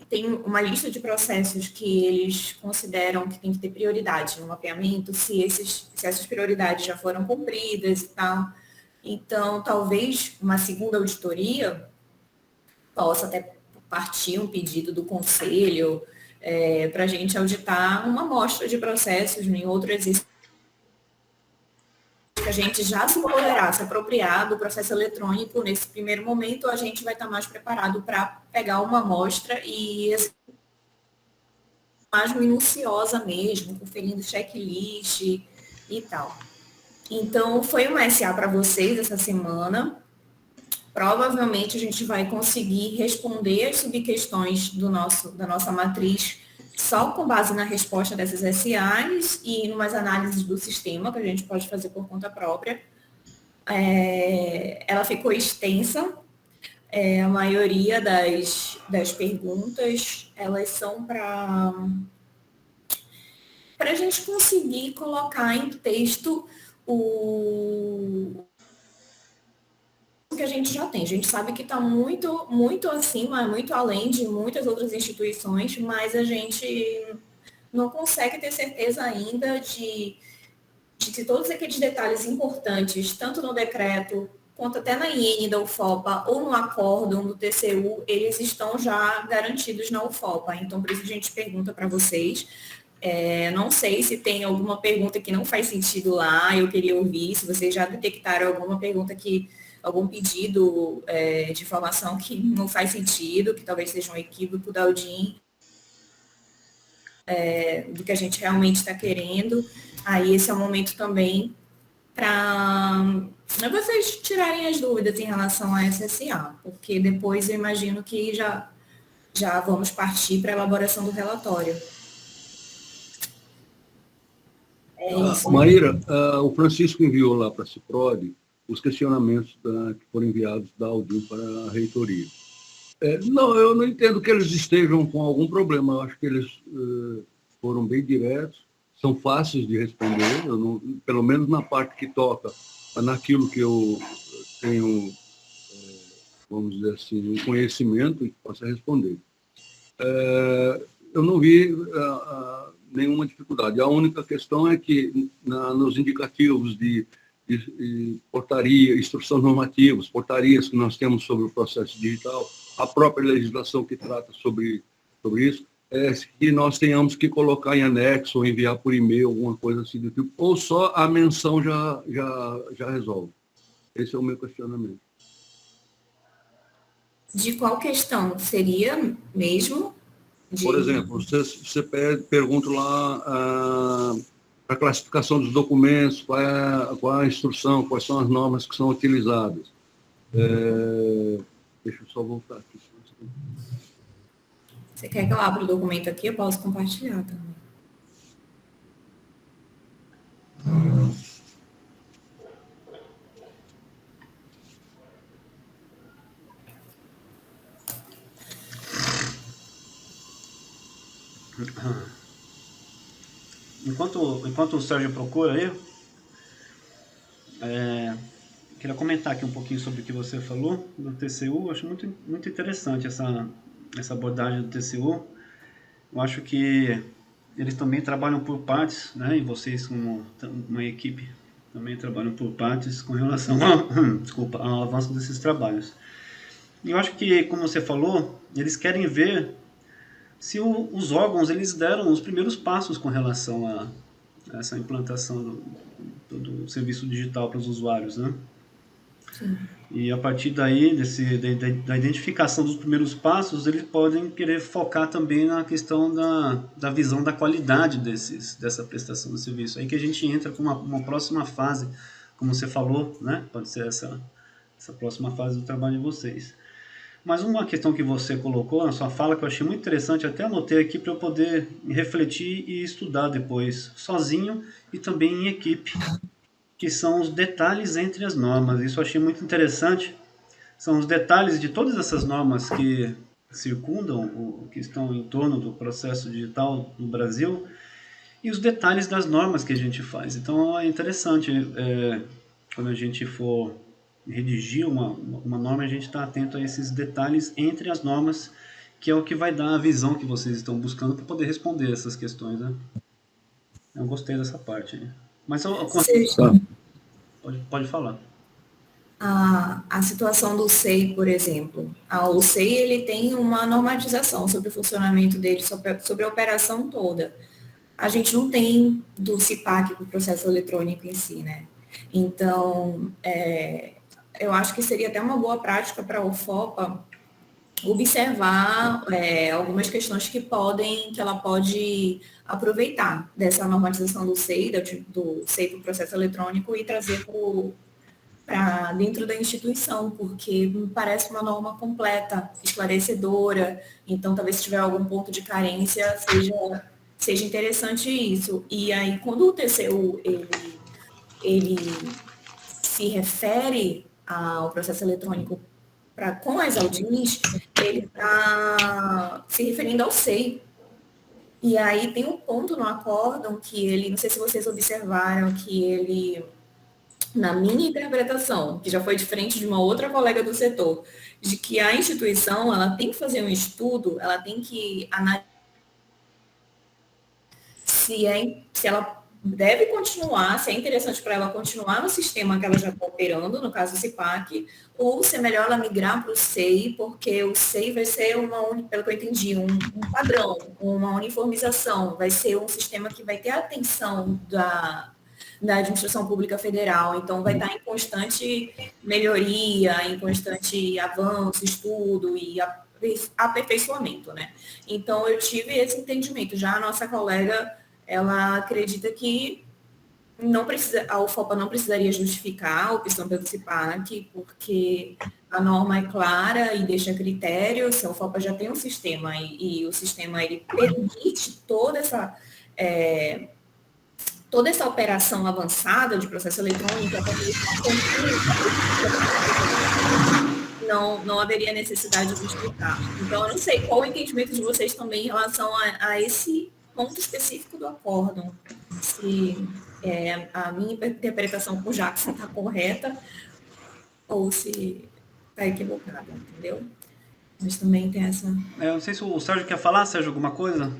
tem uma lista de processos que eles consideram que tem que ter prioridade no mapeamento, se essas prioridades já foram cumpridas e tal. Então, talvez uma segunda auditoria possa até partir um pedido do conselho para a gente auditar uma amostra de processos em outro exercício, que a gente já se poderá se apropriar do processo eletrônico. Nesse primeiro momento, a gente vai estar mais preparado para pegar uma amostra e mais minuciosa mesmo, conferindo checklist e tal. Então, foi uma SA para vocês essa semana. Provavelmente a gente vai conseguir responder as subquestões da nossa matriz só com base na resposta dessas SAs e em umas análises do sistema que a gente pode fazer por conta própria. Ela ficou extensa, a maioria das perguntas, elas são para a gente conseguir colocar em texto o que a gente já tem. A gente sabe que está muito, muito acima, muito além de muitas outras instituições, mas a gente não consegue ter certeza ainda de que todos aqueles detalhes importantes, tanto no decreto, quanto até na IN da UFOPA ou no acórdão do TCU, eles estão já garantidos na UFOPA. Então, por isso a gente pergunta para vocês. Não sei se tem alguma pergunta que não faz sentido lá, eu queria ouvir, se vocês já detectaram alguma pergunta algum pedido de informação que não faz sentido, que talvez seja um equívoco da Aldin, do que a gente realmente está querendo. Aí esse é o momento também para vocês tirarem as dúvidas em relação a SSA, porque depois eu imagino que já vamos partir para a elaboração do relatório. Maíra, o Francisco enviou lá para a Ciprode os questionamentos que foram enviados da Aldin para a reitoria. Não, eu não entendo que eles estejam com algum problema. Eu acho que eles foram bem diretos, são fáceis de responder, pelo menos na parte que toca naquilo que eu tenho, vamos dizer assim, um conhecimento e que possa responder. Eu não vi nenhuma dificuldade. A única questão é que nos indicativos de portaria, instruções normativas, portarias que nós temos sobre o processo digital, a própria legislação que trata sobre isso, que nós tenhamos que colocar em anexo ou enviar por e-mail, alguma coisa assim do tipo, ou só a menção já resolve. Esse é o meu questionamento. De qual questão? Seria mesmo? Por exemplo, você pergunta lá a classificação dos documentos, qual é a instrução, quais são as normas que são utilizadas. Deixa eu só voltar aqui. Você quer que eu abra o documento aqui? Eu posso compartilhar também. Enquanto o Sérgio procura aí, queria comentar aqui um pouquinho sobre o que você falou do TCU. Acho muito, muito interessante essa abordagem do TCU. Eu acho que eles também trabalham por partes, né? E vocês, como uma equipe, também trabalham por partes com relação ao avanço desses trabalhos. E eu acho que, como você falou, eles querem ver se os órgãos eles deram os primeiros passos com relação a essa implantação do serviço digital para os usuários, né? Sim. E a partir daí, da identificação dos primeiros passos, eles podem querer focar também na questão da visão da qualidade dessa prestação de serviço. Aí que a gente entra com uma próxima fase como você falou, né? Pode ser essa próxima fase do trabalho de vocês. Mas uma questão que você colocou na sua fala que eu achei muito interessante, até anotei aqui para eu poder refletir e estudar depois, sozinho e também em equipe, que são os detalhes entre as normas. Isso eu achei muito interessante. São os detalhes de todas essas normas que circundam, que estão em torno do processo digital no Brasil, e os detalhes das normas que a gente faz. Então é interessante, quando a gente for redigir uma norma, a gente está atento a esses detalhes entre as normas, que é o que vai dar a visão que vocês estão buscando para poder responder essas questões, né? Eu gostei dessa parte aí. Mas pode falar. A situação do SEI, por exemplo. O SEI ele tem uma normatização sobre o funcionamento dele, sobre a operação toda. A gente não tem do CIPAC, do processo eletrônico em si, né? Então, eu acho que seria até uma boa prática para a UFOPA observar algumas questões que ela pode aproveitar dessa normatização do SEI, do SEI para o processo eletrônico e trazer para dentro da instituição, porque me parece uma norma completa, esclarecedora, então talvez se tiver algum ponto de carência seja interessante isso. E aí, quando o TCU ele se refere ao processo eletrônico com as audins, ele está se referindo ao SEI. E aí tem um ponto no acórdão que ele, não sei se vocês observaram, que ele, na minha interpretação, que já foi diferente de uma outra colega do setor, de que a instituição ela tem que fazer um estudo, ela tem que analisar se ela deve continuar, se é interessante para ela continuar no sistema que ela já está operando, no caso do CIPAC, ou se é melhor ela migrar para o SEI, porque o SEI vai ser pelo que eu entendi, um padrão, uma uniformização, vai ser um sistema que vai ter a atenção da administração pública federal, então vai estar em constante melhoria, em constante avanço, estudo e aperfeiçoamento, né? Então eu tive esse entendimento. Já a nossa colega, ela acredita que a UFOPA não precisaria justificar a opção pelo CIPAC, porque a norma é clara e deixa critério, se a UFOPA já tem um sistema e o sistema ele permite toda essa operação avançada de processo eletrônico, não haveria necessidade de justificar. Então, eu não sei qual o entendimento de vocês também em relação a esse ponto específico do acórdão. Se a minha interpretação com o Jackson está correta ou se está equivocada, entendeu? Mas também tem essa... Eu não sei se o Sérgio quer falar, Sérgio, alguma coisa?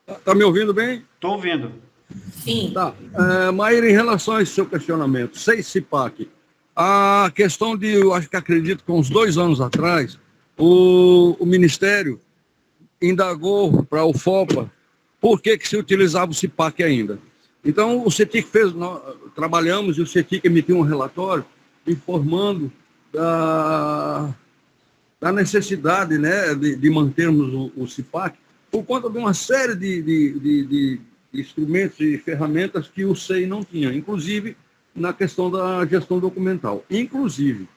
Está me ouvindo bem? Estou ouvindo. Sim. Tá. Maíra, em relação a esse seu questionamento, SEI CIPAC, a questão de, eu acredito que uns 2 anos atrás, o Ministério indagou para a UFOPA por que se utilizava o CIPAC ainda. Então, o CETIC nós trabalhamos e o CETIC emitiu um relatório informando da necessidade, né, de mantermos o CIPAC por conta de uma série de instrumentos e ferramentas que o SEI não tinha, inclusive na questão da gestão documental. Inclusive,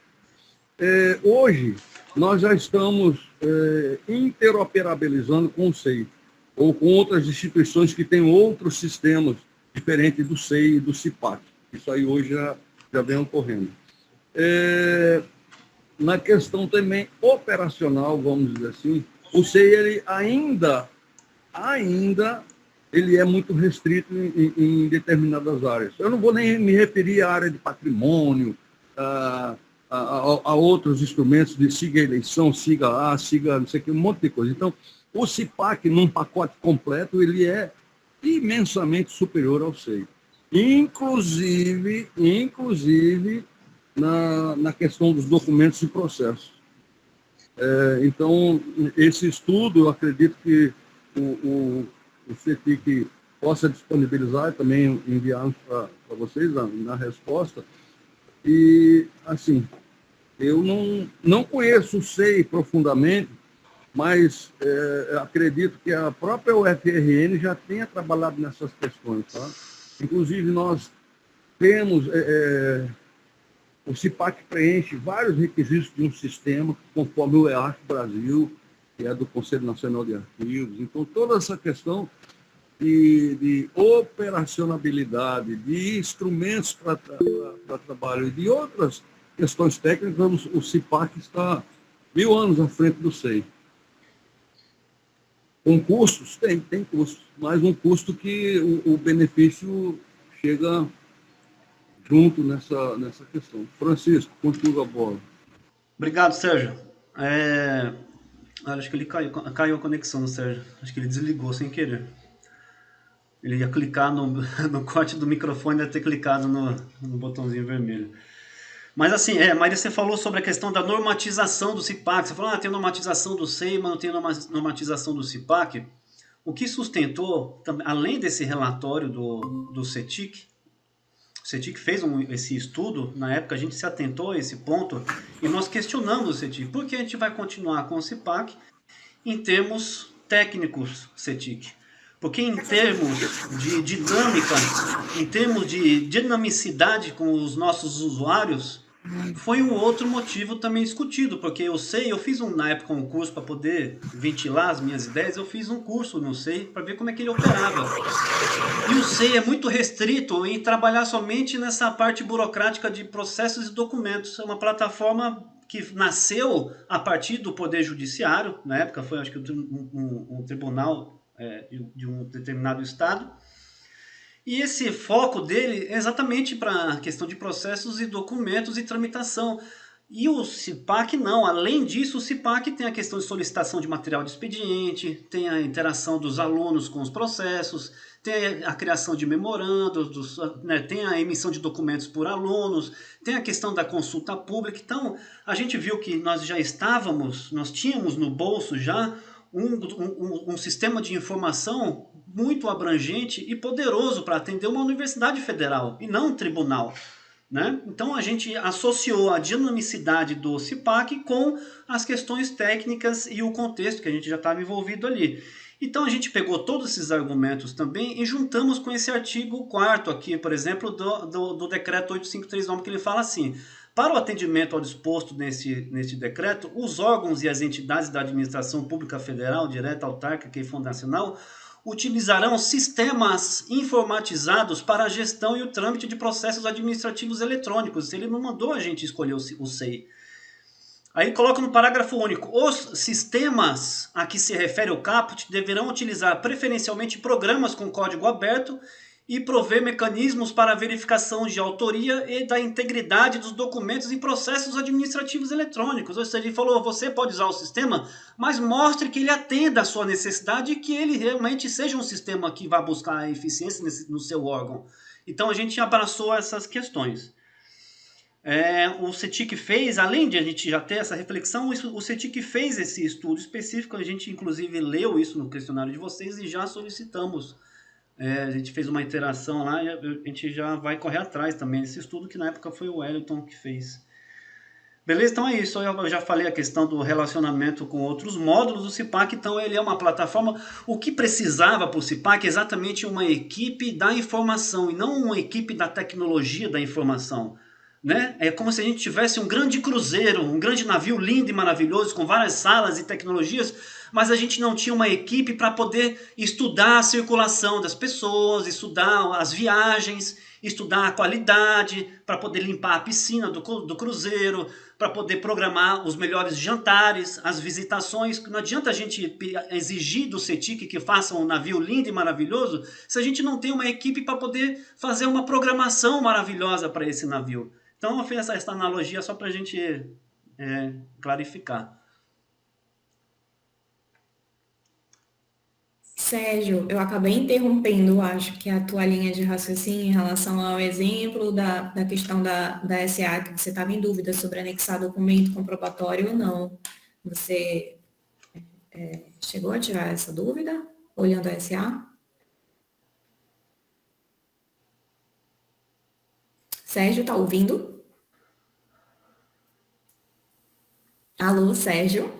hoje, nós já estamos interoperabilizando com o SEI, ou com outras instituições que têm outros sistemas diferentes do SEI e do CIPAC. Isso aí hoje já vem ocorrendo. Na questão também operacional, vamos dizer assim, o SEI ele ainda ele é muito restrito em determinadas áreas. Eu não vou nem me referir à área de patrimônio, a outros instrumentos de siga eleição, siga não sei o que, um monte de coisa. Então, o CIPAC, num pacote completo, ele é imensamente superior ao SEI. Inclusive na questão dos documentos e processos. Então, esse estudo, eu acredito que o CETIC possa disponibilizar e também enviar para vocês na resposta. E, assim, eu não conheço o SEI profundamente, mas acredito que a própria UFRN já tenha trabalhado nessas questões. Tá? Inclusive, nós temos o CIPAC preenche vários requisitos de um sistema, conforme o EARC Brasil, que é do Conselho Nacional de Arquivos. Então, toda essa questão de operacionalidade, de instrumentos para trabalho e de outras questões técnicas, o CIPAC está 1000 anos à frente do SEI. Com custos? Tem custos, mas um custo que o benefício chega junto nessa questão. Francisco, contigo a bola. Obrigado, Sérgio. Acho que ele caiu a conexão, Sérgio. Acho que ele desligou sem querer. Ele ia clicar no corte do microfone, ia ter clicado no botãozinho vermelho. Mas assim, Maíra, você falou sobre a questão da normatização do CIPAC. Você falou, tem normatização do SEI, mas não tem normatização do CIPAC. O que sustentou, além desse relatório do CETIC, o CETIC fez esse estudo, na época a gente se atentou a esse ponto, e nós questionamos o CETIC, por que a gente vai continuar com o CIPAC em termos técnicos, CETIC? Porque em termos de dinâmica, em termos de dinamicidade com os nossos usuários, foi um outro motivo também discutido, porque eu fiz na época um curso para poder ventilar as minhas ideias, eu fiz um curso no SEI para ver como é que ele operava. E o SEI é muito restrito em trabalhar somente nessa parte burocrática de processos e documentos. É uma plataforma que nasceu a partir do Poder Judiciário, na época foi, acho que, um tribunal de um determinado estado, e esse foco dele é exatamente para a questão de processos e documentos e tramitação. E o CIPAC não, além disso o CIPAC tem a questão de solicitação de material de expediente, tem a interação dos alunos com os processos, tem a criação de memorandos, tem a emissão de documentos por alunos, tem a questão da consulta pública. Então a gente viu que nós tínhamos no bolso já um sistema de informação muito abrangente e poderoso para atender uma universidade federal e não um tribunal, né? Então a gente associou a dinamicidade do CIPAC com as questões técnicas e o contexto que a gente já estava envolvido ali. Então a gente pegou todos esses argumentos também e juntamos com esse artigo 4º aqui, por exemplo, do decreto 8539, que ele fala assim: para o atendimento ao disposto neste decreto, os órgãos e as entidades da administração pública federal, direta, autárquica e fundacional, utilizarão sistemas informatizados para a gestão e o trâmite de processos administrativos eletrônicos. Ele não mandou a gente escolher o SEI. Aí coloca no parágrafo único: os sistemas a que se refere o caput deverão utilizar preferencialmente programas com código aberto e prover mecanismos para a verificação de autoria e da integridade dos documentos em processos administrativos eletrônicos. Ou seja, ele falou, você pode usar o sistema, mas mostre que ele atenda à sua necessidade e que ele realmente seja um sistema que vá buscar a eficiência no seu órgão. Então a gente abraçou essas questões. O CETIC fez, além de a gente já ter essa reflexão, o CETIC fez esse estudo específico, a gente inclusive leu isso no questionário de vocês e já solicitamos. A gente fez uma interação lá e a gente já vai correr atrás também desse estudo, que na época foi o Wellington que fez. Beleza? Então é isso. Eu já falei a questão do relacionamento com outros módulos do CIPAC, então ele é uma plataforma. O que precisava para o CIPAC é exatamente uma equipe da informação e não uma equipe da tecnologia da informação. Né? É como se a gente tivesse um grande cruzeiro, um grande navio lindo e maravilhoso, com várias salas e tecnologias, mas a gente não tinha uma equipe para poder estudar a circulação das pessoas, estudar as viagens, estudar a qualidade, para poder limpar a piscina do cruzeiro, para poder programar os melhores jantares, as visitações. Não adianta a gente exigir do CETIC que faça um navio lindo e maravilhoso se a gente não tem uma equipe para poder fazer uma programação maravilhosa para esse navio. Então eu fiz essa analogia só para a gente clarificar. Sérgio, eu acabei interrompendo, acho que a tua linha de raciocínio em relação ao exemplo da questão da SA, que você estava em dúvida sobre anexar documento comprobatório ou não. Você chegou a tirar essa dúvida, olhando a SA? Sérgio, tá ouvindo? Alô, Sérgio?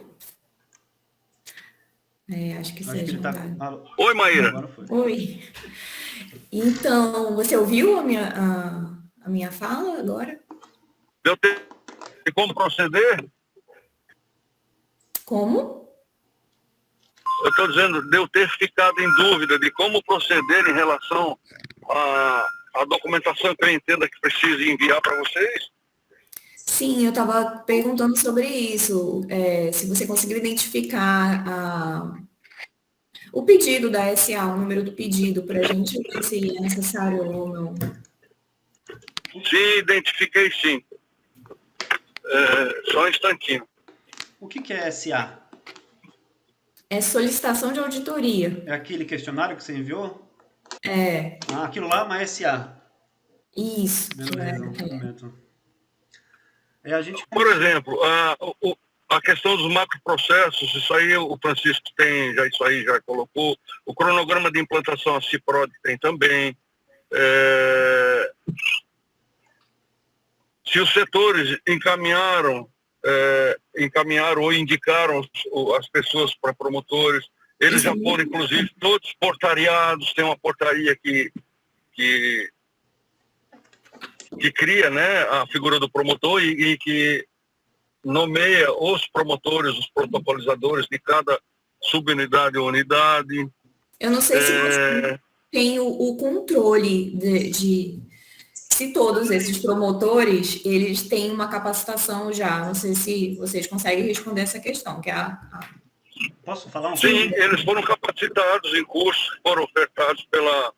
Acho que Sérgio não tá. Oi, Maíra. Oi. Então, você ouviu minha fala agora? Eu tenho como proceder? Como? Eu estou dizendo, de eu ter ficado em dúvida de como proceder em relação à documentação que eu entenda que preciso enviar para vocês. Sim, eu estava perguntando sobre isso. Se você conseguiu identificar o pedido da SA, o número do pedido, para a gente ver se é necessário ou não. Sim, identifiquei sim. Só um instantinho. O que é SA? É solicitação de auditoria. É aquele questionário que você enviou? É. Ah, aquilo lá é uma SA. Isso. Beleza, um momento. A gente... Por exemplo, a questão dos macroprocessos, isso aí o Francisco tem, isso aí já colocou. O cronograma de implantação, a CIPROD tem também. Se os setores encaminharam ou indicaram as pessoas para promotores, eles já foram, inclusive, todos portariados. Tem uma portaria que cria, né, a figura do promotor e que nomeia os promotores, os protocolizadores de cada subunidade ou unidade. Eu não sei se você tem o controle de se todos esses promotores, eles têm uma capacitação já. Não sei se vocês conseguem responder essa questão, que é Posso falar um pouco? Sim, eles foram capacitados em cursos que foram ofertados pelo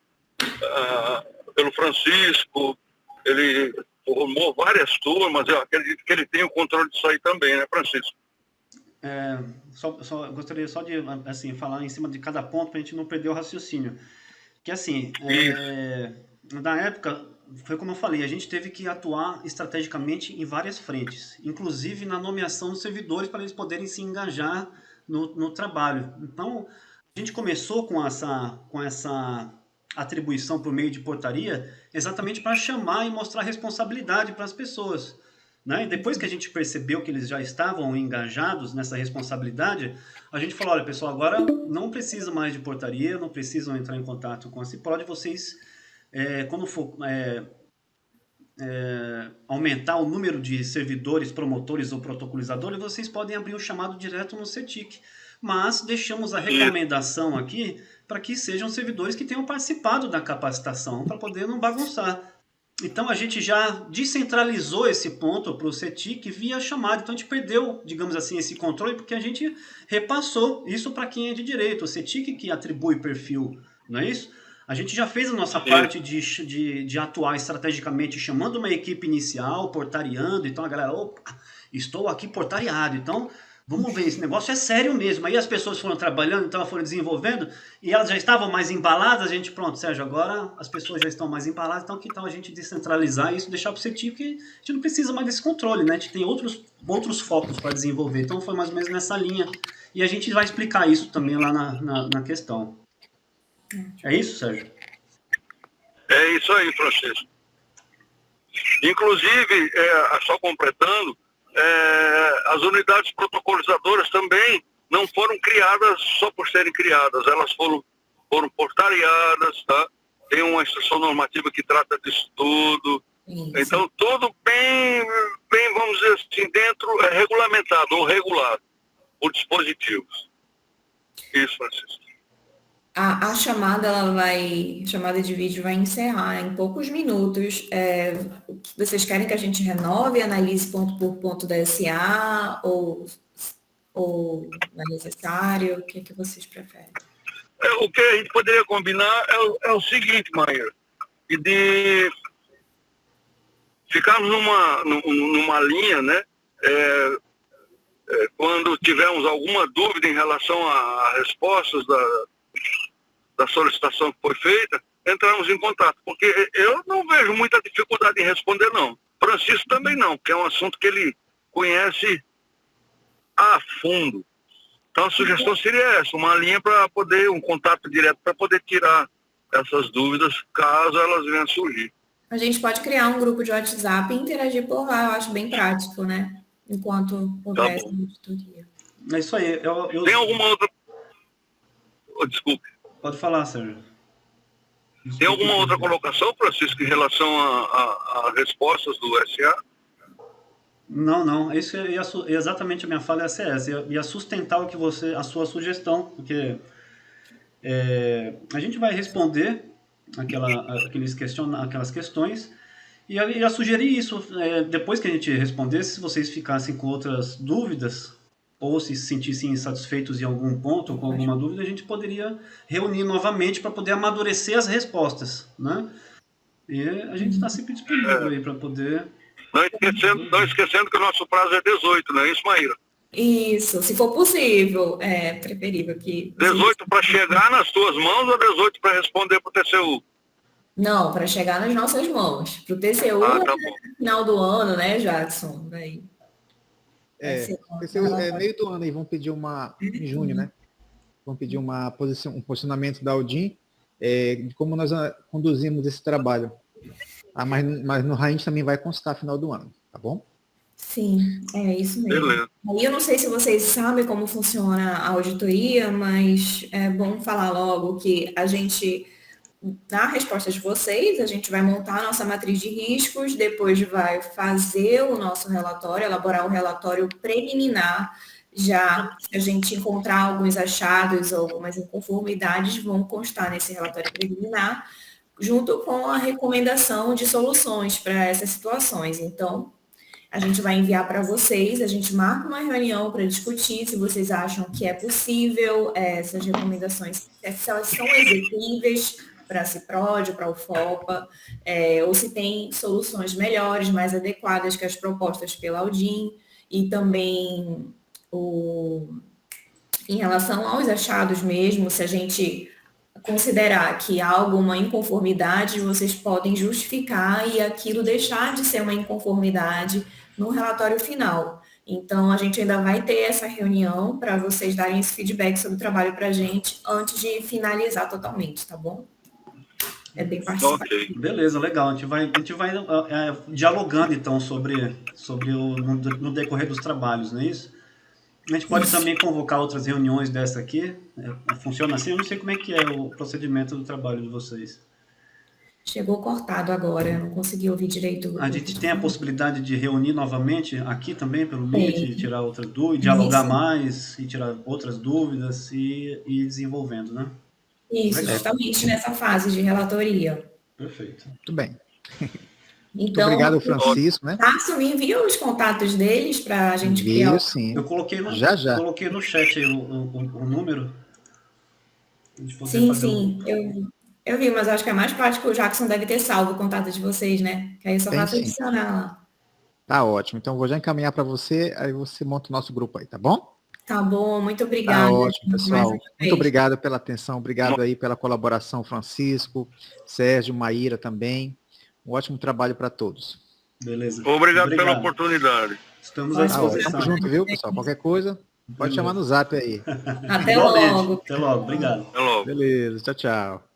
Francisco. Ele formou várias turmas, eu acredito que ele tem o controle disso aí também, né, Francisco? Gostaria só de assim, falar em cima de cada ponto para a gente não perder o raciocínio. Que assim, na época, foi como eu falei, a gente teve que atuar estrategicamente em várias frentes, inclusive na nomeação dos servidores para eles poderem se engajar no trabalho. Então, a gente começou com essa atribuição por meio de portaria exatamente para chamar e mostrar responsabilidade para as pessoas, né? E depois que a gente percebeu que eles já estavam engajados nessa responsabilidade, a gente falou, olha pessoal, agora não precisa mais de portaria, não precisam entrar em contato com a CIPROD, vocês, quando for aumentar o número de servidores, promotores ou protocolizadores, vocês podem abrir o chamado direto no CETIC. Mas deixamos a recomendação aqui para que sejam servidores que tenham participado da capacitação, para poder não bagunçar. Então, a gente já descentralizou esse ponto para o CETIC via chamada. Então, a gente perdeu, digamos assim, esse controle, porque a gente repassou isso para quem é de direito. O CETIC que atribui perfil, não é isso? A gente já fez a nossa parte de atuar estrategicamente, chamando uma equipe inicial, portariando. Então, a galera, opa, estou aqui portariado. Então, vamos ver, esse negócio é sério mesmo. Aí as pessoas foram trabalhando, então foram desenvolvendo, e elas já estavam mais embaladas. A gente, pronto, Sérgio, agora as pessoas já estão mais embaladas, então que tal a gente descentralizar isso, deixar para o CETIC, porque a gente não precisa mais desse controle, né? A gente tem outros focos para desenvolver. Então foi mais ou menos nessa linha. E a gente vai explicar isso também lá na questão. É isso, Sérgio? É isso aí, Francisco. Inclusive, só completando, as unidades protocolizadoras também não foram criadas só por serem criadas, elas foram portariadas, tá? Tem uma instrução normativa que trata disso tudo. Isso. Então, tudo bem, vamos dizer assim, dentro, regulamentado ou regulado por dispositivos. Isso, Francisco. A chamada, chamada de vídeo vai encerrar em poucos minutos. Vocês querem que a gente renove, analise ponto por ponto da SA ou não é necessário? O que vocês preferem? O que a gente poderia combinar é o seguinte, Maíra, e de ficarmos numa linha, né? Quando tivermos alguma dúvida em relação a respostas da solicitação que foi feita, entramos em contato, porque eu não vejo muita dificuldade em responder, não. Francisco também não, porque é um assunto que ele conhece a fundo. Então a sugestão seria essa, uma linha para poder, um contato direto para poder tirar essas dúvidas, caso elas venham a surgir. A gente pode criar um grupo de WhatsApp e interagir por lá, eu acho bem prático, né? Enquanto houver essa auditoria. É isso aí. Tem alguma outra... Desculpe. Pode falar, Sérgio. Tem alguma outra colocação, Francisco, em relação a respostas do SA? Não, isso é exatamente a minha fala, essa é essa, ia sustentar o que a sua sugestão, porque a gente vai responder aquelas questões, e eu ia sugerir isso, depois que a gente respondesse, se vocês ficassem com outras dúvidas, ou se sentissem insatisfeitos em algum ponto, ou com alguma dúvida, a gente poderia reunir novamente para poder amadurecer as respostas, né? E a gente está sempre disponível aí para poder... Não esquecendo que o nosso prazo é 18, não é isso, Maíra? Isso, se for possível, é preferível que... 18 para chegar nas tuas mãos ou 18 para responder para o TCU? Não, para chegar nas nossas mãos. Para o TCU, Tá no final do ano, né, Jackson? Vai TCU é meio do ano aí, vão pedir em junho, né? Vão pedir um posicionamento da Aldin, de como nós conduzimos esse trabalho. Mas no RAINT também vai constar final do ano, tá bom? Sim, é isso mesmo. Beleza. Aí eu não sei se vocês sabem como funciona a auditoria, mas é bom falar logo que a gente, na resposta de vocês, a gente vai montar a nossa matriz de riscos, depois vai fazer o nosso relatório, elaborar um relatório preliminar. Já se a gente encontrar alguns achados ou algumas inconformidades, vão constar nesse relatório preliminar, junto com a recomendação de soluções para essas situações. Então, a gente vai enviar para vocês, a gente marca uma reunião para discutir se vocês acham que é possível essas recomendações, se elas são executíveis para a CIPROD, para o FOPA, ou se tem soluções melhores, mais adequadas que as propostas pela Aldin, e também em relação aos achados mesmo, se a gente considerar que há alguma inconformidade, vocês podem justificar e aquilo deixar de ser uma inconformidade no relatório final. Então, a gente ainda vai ter essa reunião para vocês darem esse feedback sobre o trabalho para a gente antes de finalizar totalmente, tá bom? É bem participativo. Ok. Beleza, legal. A gente vai dialogando, então, sobre no decorrer dos trabalhos, não é isso? A gente pode também convocar outras reuniões dessa aqui. Funciona assim? Eu não sei como é que é o procedimento do trabalho de vocês. Chegou cortado agora, eu não consegui ouvir direito. A gente tem a possibilidade de reunir novamente aqui também pelo Meet, e tirar outras dúvidas, dialogar mais, e tirar outras dúvidas e ir desenvolvendo, né? Isso, justamente nessa fase de relatoria. Perfeito. Muito bem. Então, muito obrigado, Francisco, né? Márcio, me envia os contatos deles para a gente criar. Sim. Eu coloquei coloquei no chat aí o número. Sim, eu vi, mas acho que é mais prático, o Jackson deve ter salvo o contato de vocês, né? Que aí só basta adicionar lá. Tá ótimo. Então, vou já encaminhar para você, aí você monta o nosso grupo aí, tá bom? Tá bom, muito obrigada. Tá ótimo, pessoal. Muito obrigado pela atenção, obrigado aí pela colaboração, Francisco, Sérgio, Maíra também. Um ótimo trabalho para todos. Beleza. Obrigado pela oportunidade. Estamos à disposição. Tamo junto, viu, pessoal? Qualquer coisa, pode chamar no zap aí. Até logo. Até logo, obrigado. Até logo. Beleza, tchau, tchau.